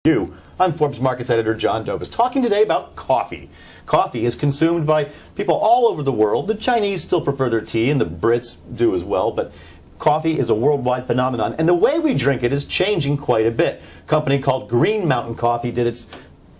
I'm Forbes Markets editor John Dobis, talking today about coffee. Coffee is consumed by people all over the world. The Chinese still prefer their tea, and the Brits do as well, but coffee is a worldwide phenomenon, and the way we drink it is changing quite a bit. A company called Green Mountain Coffee did its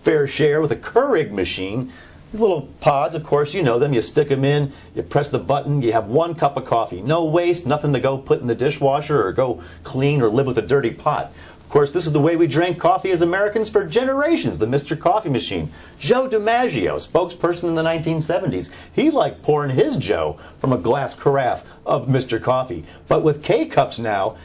fair share with a Keurig machine. These little pods, of course, you know them. You stick them in, you press the button, you have 1 cup of coffee. No waste, nothing to go put in the dishwasher or go clean or live with a dirty pot. Of course, this is the way we drank coffee as Americans for generations, the Mr. Coffee machine. Joe DiMaggio, spokesperson in the 1970s, he liked pouring his Joe from a glass carafe of Mr. Coffee. But with K-Cups now,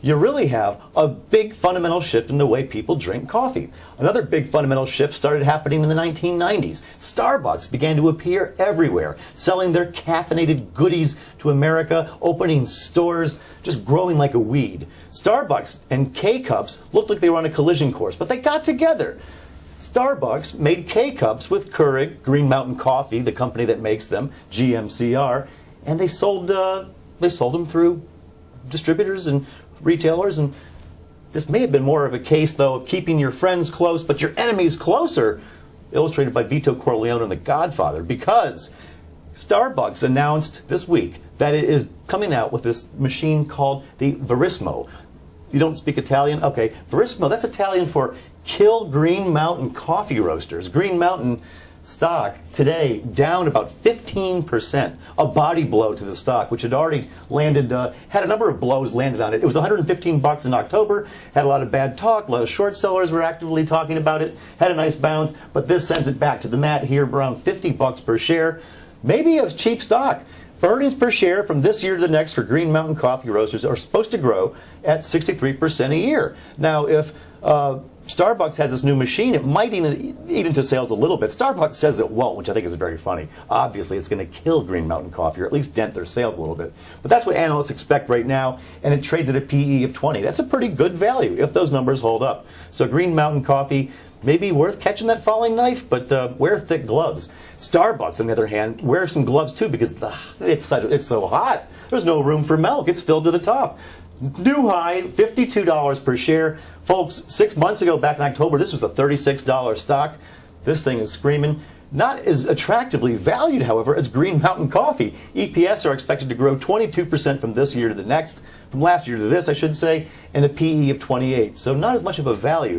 you really have a big fundamental shift in the way people drink coffee. Another big fundamental shift started happening in the 1990s. Starbucks began to appear everywhere, selling their caffeinated goodies to America, opening stores, just growing like a weed. Starbucks and K-Cups looked like they were on a collision course, but they got together. Starbucks made K-Cups with Keurig, Green Mountain Coffee, the company that makes them, GMCR, and they sold them through distributors and retailers, and this may have been more of a case, though, of keeping your friends close but your enemies closer, illustrated by Vito Corleone in The Godfather, because Starbucks announced this week that it is coming out with this machine called the Verismo. You don't speak Italian? Okay, Verismo, that's Italian for kill Green Mountain coffee roasters. Green Mountain stock today down about 15%, a body blow to the stock, which had already landed, had a number of blows landed on it. It was $115 in October, had a lot of bad talk, a lot of short sellers were actively talking about it, had a nice bounce, but this sends it back to the mat here around $50 per share. Maybe a cheap stock. Earnings per share from this year to the next for Green Mountain coffee roasters are supposed to grow at 63% a year. Now, if Starbucks has this new machine, it might eat into sales a little bit. Starbucks says it won't, which I think is very funny. Obviously, it's going to kill Green Mountain Coffee, or at least dent their sales a little bit. But that's what analysts expect right now, and it trades at a PE of 20. That's a pretty good value if those numbers hold up. So Green Mountain Coffee may be worth catching that falling knife, but wear thick gloves. Starbucks, on the other hand, wear some gloves too, because it's so hot. There's no room for milk. It's filled to the top. New high, $52 per share. Folks, 6 months ago, back in October, this was a $36 stock. This thing is screaming. Not as attractively valued, however, as Green Mountain Coffee. EPS are expected to grow 22% from this year to the next, from last year to this, I should say, and a PE of 28. So not as much of a value.